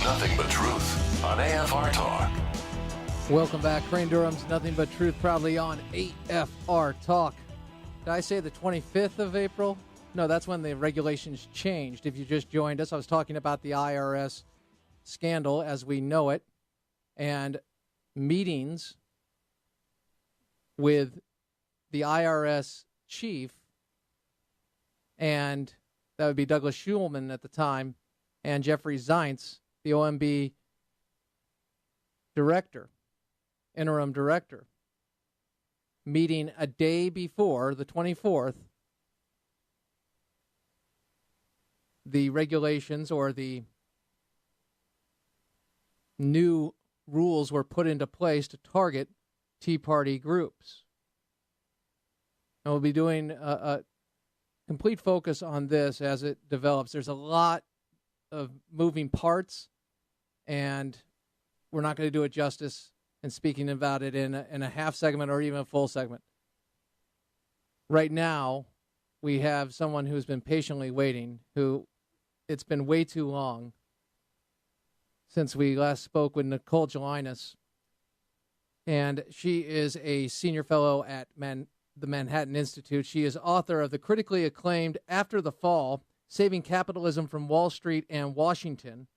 Nothing But Truth on AFR Talk. Welcome back. Crane Durham's Nothing But Truth, proudly on AFR Talk. Did I say the 25th of April? No, that's when the regulations changed. If you just joined us, I was talking about the IRS scandal as we know it and meetings with the IRS chief, and that would be Douglas Schulman at the time, and Jeffrey Zients, the OMB director, interim director, meeting a day before, the 24th, the regulations or the new rules were put into place to target Tea Party groups. And we'll be doing a complete focus on this as it develops. There's a lot of moving parts, and we're not going to do it justice in speaking about it in a half segment or even a full segment. Right now, we have someone who's been patiently waiting, who it's been way too long since we last spoke with Nicole Gelinas, and she is a senior fellow at the Manhattan Institute. She is author of the critically acclaimed After the Fall, Saving Capitalism from Wall Street and Washington.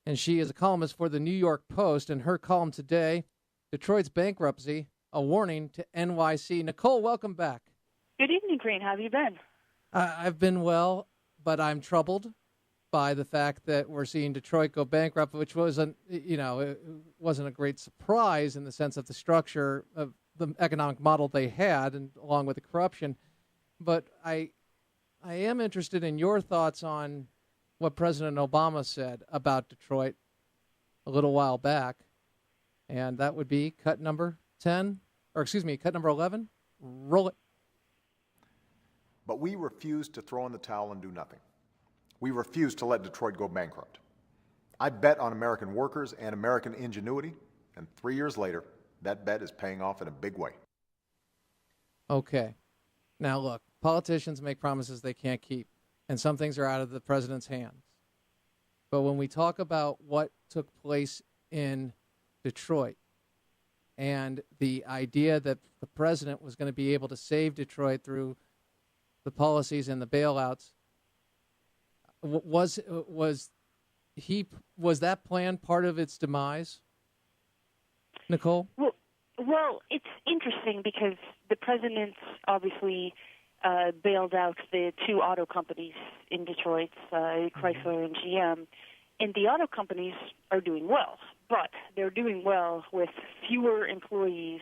And she is a columnist for the New York Post. And her column today, Detroit's Bankruptcy, a Warning to NYC. Nicole, welcome back. Good evening, Crane. How have you been? I've been well, but I'm troubled by the fact that we're seeing Detroit go bankrupt, which wasn't, it wasn't a great surprise in the sense of the structure of the economic model they had, and along with the corruption. But I am interested in your thoughts on what President Obama said about Detroit a little while back, and that would be cut number 11. Roll it. But we refuse to throw in the towel and do nothing. We refuse to let Detroit go bankrupt. I bet on American workers and American ingenuity, and 3 years later, that bet is paying off in a big way. Okay. Now, look, politicians make promises they can't keep, and some things are out of the president's hands. But when we talk about what took place in Detroit and the idea that the president was going to be able to save Detroit through the policies and the bailouts, was that plan part of its demise, Nicole? Well, it's interesting because the president obviously bailed out the two auto companies in Detroit, Chrysler and GM, and the auto companies are doing well, but they're doing well with fewer employees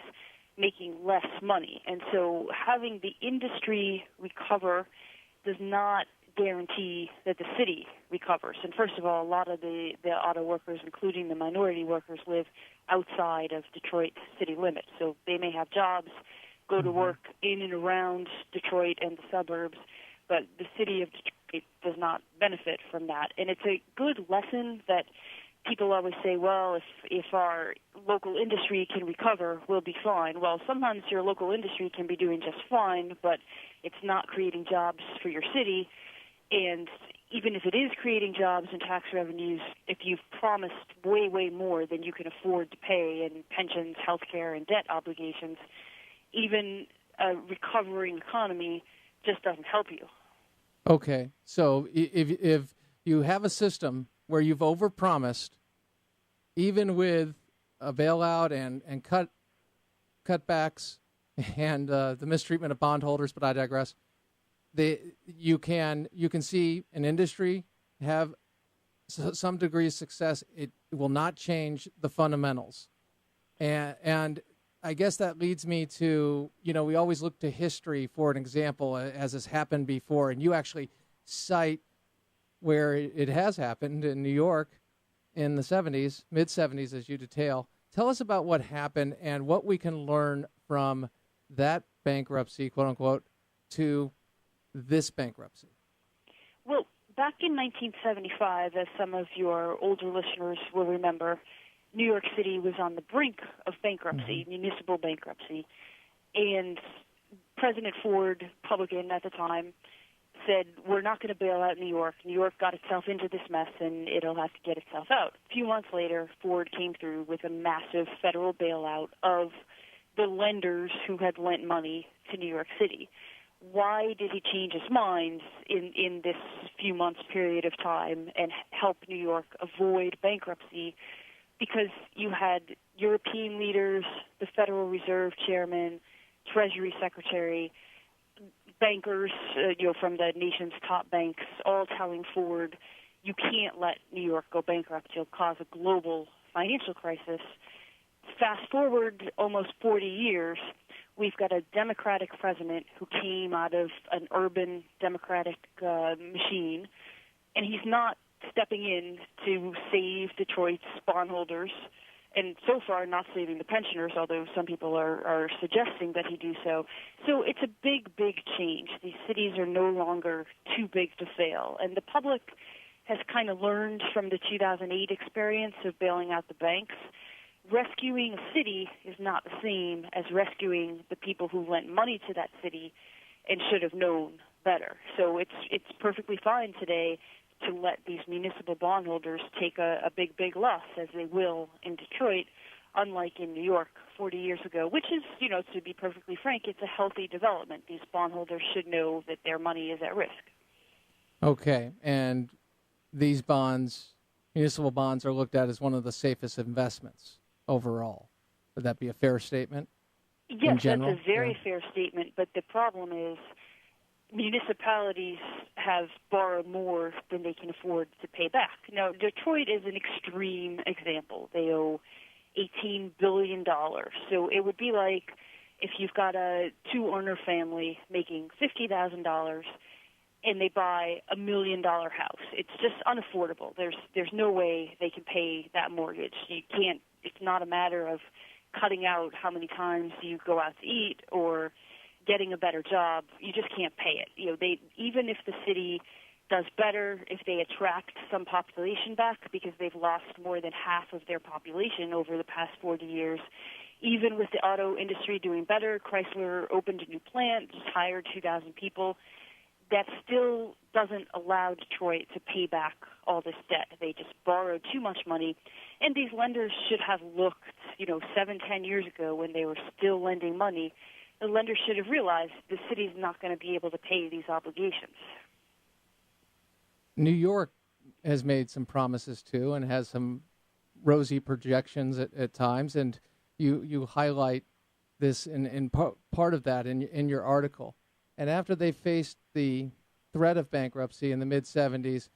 making less money. And so having the industry recover does not guarantee that the city recovers. And first of all, a lot of the auto workers, including the minority workers, live outside of Detroit city limits. So they may have jobs, go to work in and around Detroit and the suburbs, but the city of Detroit does not benefit from that. And it's a good lesson that people always say, well, if our local industry can recover, we'll be fine. Well, sometimes your local industry can be doing just fine, but it's not creating jobs for your city. And even if it is creating jobs and tax revenues, if you've promised way, way more than you can afford to pay in pensions, health care, and debt obligations, even a recovering economy just doesn't help you. Okay, so if you have a system where you've overpromised, even with a bailout and cutbacks and the mistreatment of bondholders, but I digress. You can see an industry have some degree of success. It will not change the fundamentals, and I guess that leads me to, we always look to history for an example as has happened before, and you actually cite where it has happened in New York in the 70s, mid-70s, as you detail. Tell us about what happened and what we can learn from that bankruptcy, quote-unquote, to this bankruptcy. Well, back in 1975, as some of your older listeners will remember, New York City was on the brink of bankruptcy, municipal bankruptcy, and President Ford, Republican at the time, said, we're not going to bail out New York. New York got itself into this mess, and it'll have to get itself out. A few months later, Ford came through with a massive federal bailout of the lenders who had lent money to New York City. Why did he change his mind in this few months period of time and help New York avoid bankruptcy? Because you had European leaders, the Federal Reserve Chairman, Treasury Secretary, bankers, from the nation's top banks, all telling Ford, you can't let New York go bankrupt. You'll cause a global financial crisis. Fast forward almost 40 years, we've got a Democratic president who came out of an urban Democratic machine, and he's not stepping in to save Detroit's bondholders, and so far not saving the pensioners, although some people are suggesting that he do so. So it's a big, big change. These cities are no longer too big to fail, and the public has kind of learned from the 2008 experience of bailing out the banks. Rescuing a city is not the same as rescuing the people who lent money to that city and should have known better. So it's perfectly fine today to let these municipal bondholders take a big, big loss, as they will in Detroit, unlike in New York 40 years ago, which is, to be perfectly frank, it's a healthy development. These bondholders should know that their money is at risk. Okay, and these bonds, municipal bonds, are looked at as one of the safest investments overall. Would that be a fair statement? Yes, that's a very fair statement, but the problem is municipalities have borrowed more than they can afford to pay back. Now, Detroit is an extreme example. They owe $18 billion. So it would be like if you've got a two-owner family making $50,000 and they buy $1 million house. It's just unaffordable. There's no way they can pay that mortgage. You can't. It's not a matter of cutting out how many times you go out to eat or getting a better job. You just can't pay it. They even if the city does better, if they attract some population back because they've lost more than half of their population over the past 40 years. Even with the auto industry doing better, Chrysler opened a new plant, just hired 2,000 people. That still doesn't allow Detroit to pay back all this debt. They just borrowed too much money. And these lenders should have looked, 7-10 years ago when they were still lending money. The lenders should have realized the city's not going to be able to pay these obligations. New York has made some promises, too, and has some rosy projections at times. And you highlight this in part of that in your article. And after they faced the threat of bankruptcy in the mid-'70s,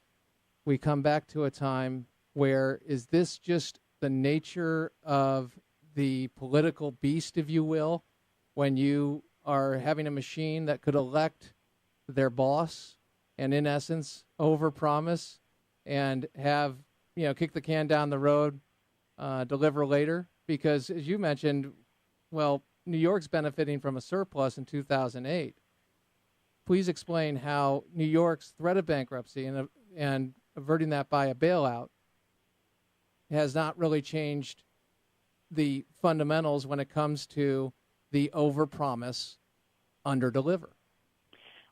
we come back to a time where, is this just the nature of the political beast, if you will, when you are having a machine that could elect their boss and, in essence, overpromise and have, kick the can down the road, deliver later? Because, as you mentioned, New York's benefiting from a surplus in 2008. Please explain how New York's threat of bankruptcy and averting that by a bailout has not really changed the fundamentals when it comes to the overpromise, underdeliver.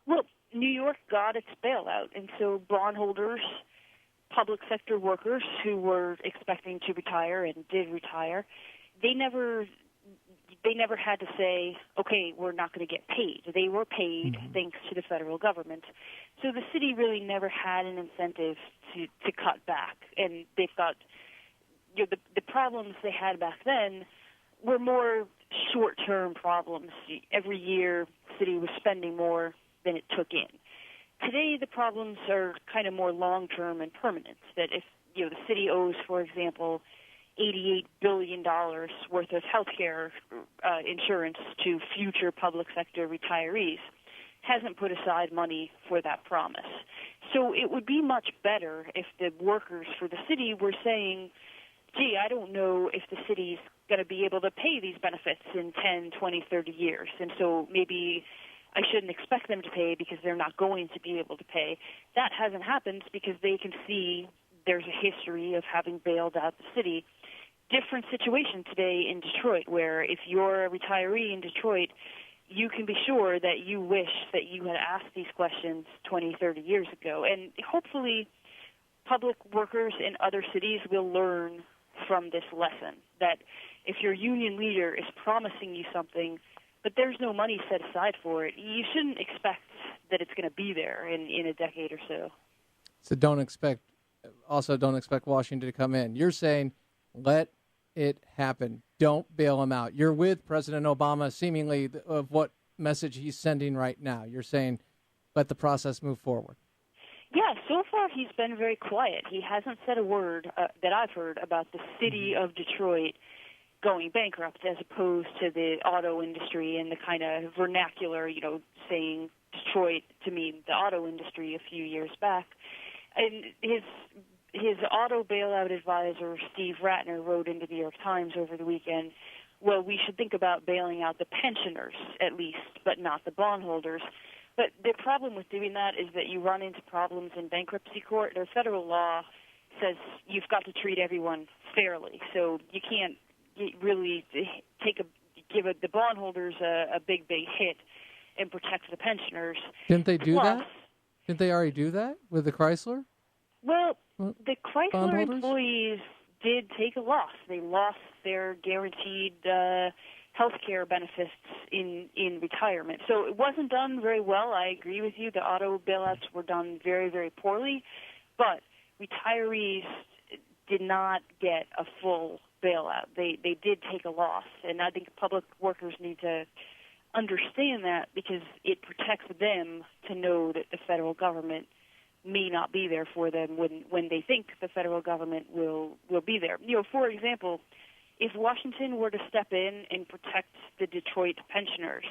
Well, New York got its bailout, and so bondholders, public sector workers who were expecting to retire and did retire, they never had to say, okay, we're not going to get paid. They were paid thanks to the federal government. So the city really never had an incentive to cut back. And they thought the problems they had back then were more short-term problems. Every year, the city was spending more than it took in. Today, the problems are kind of more long-term and permanent, that if the city owes, for example, $88 billion worth of health care insurance to future public sector retirees, hasn't put aside money for that promise. So it would be much better if the workers for the city were saying, gee, I don't know if the city's going to be able to pay these benefits in 10, 20, 30 years, and so maybe I shouldn't expect them to pay because they're not going to be able to pay. That hasn't happened because they can see there's a history of having bailed out the city. Different situation today in Detroit, where if you're a retiree in Detroit, you can be sure that you wish that you had asked these questions 20, 30 years ago. And hopefully public workers in other cities will learn from this lesson, that if your union leader is promising you something, but there's no money set aside for it, you shouldn't expect that it's going to be there in a decade or so. So don't expect Washington to come in. You're saying let it happen. Don't bail him out. You're with President Obama, seemingly, of what message he's sending right now. You're saying let the process move forward. Yeah, so far he's been very quiet. He hasn't said a word that I've heard about the city of Detroit going bankrupt, as opposed to the auto industry and the kind of vernacular, saying Detroit to mean the auto industry a few years back. And his auto bailout advisor, Steve Rattner, wrote in the New York Times over the weekend, well, we should think about bailing out the pensioners at least, but not the bondholders. But the problem with doing that is that you run into problems in bankruptcy court. The federal law says you've got to treat everyone fairly, so you can't really give the bondholders a big hit and protect the pensioners. Didn't they do that? Didn't they already do that with the Chrysler? Well, the Chrysler bondholders? employees did take a loss. They lost their guaranteed health care benefits in retirement. So it wasn't done very well. I agree with you. The auto bailouts were done very, very poorly. But retirees did not get a full bailout. They did take a loss. And I think public workers need to understand that, because it protects them to know that the federal government may not be there for them when they think the federal government will be there. For example, if Washington were to step in and protect the Detroit pensioners,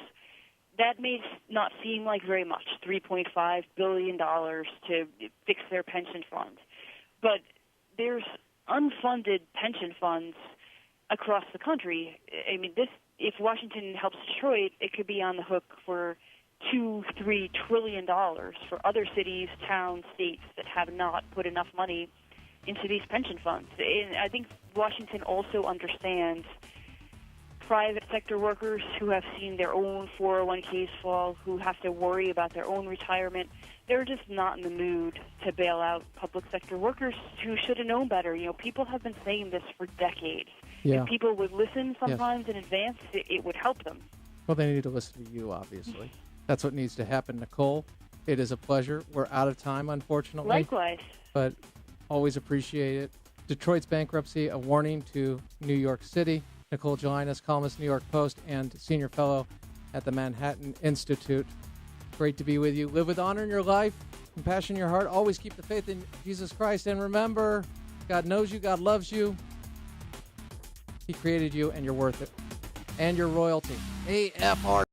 that may not seem like very much, $3.5 billion to fix their pension fund. But there's unfunded pension funds across the country. I mean, if Washington helps Detroit, it could be on the hook for $2-3 trillion for other cities, towns, states that have not put enough money into these pension funds. And I think Washington also understands private sector workers who have seen their own 401ks fall, who have to worry about their own retirement. They're just not in the mood to bail out public sector workers who should have known better. People have been saying this for decades. Yeah. If people would listen sometimes in advance, it would help them. Well, they need to listen to you, obviously. That's what needs to happen. Nicole, it is a pleasure. We're out of time, unfortunately. Likewise. But always appreciate it. Detroit's bankruptcy, a warning to New York City. Nicole Gelinas, columnist, New York Post, and senior fellow at the Manhattan Institute. Great to be with you. Live with honor in your life, compassion in your heart. Always keep the faith in Jesus Christ. And remember, God knows you. God loves you. He created you, and you're worth it. And your royalty. AFR.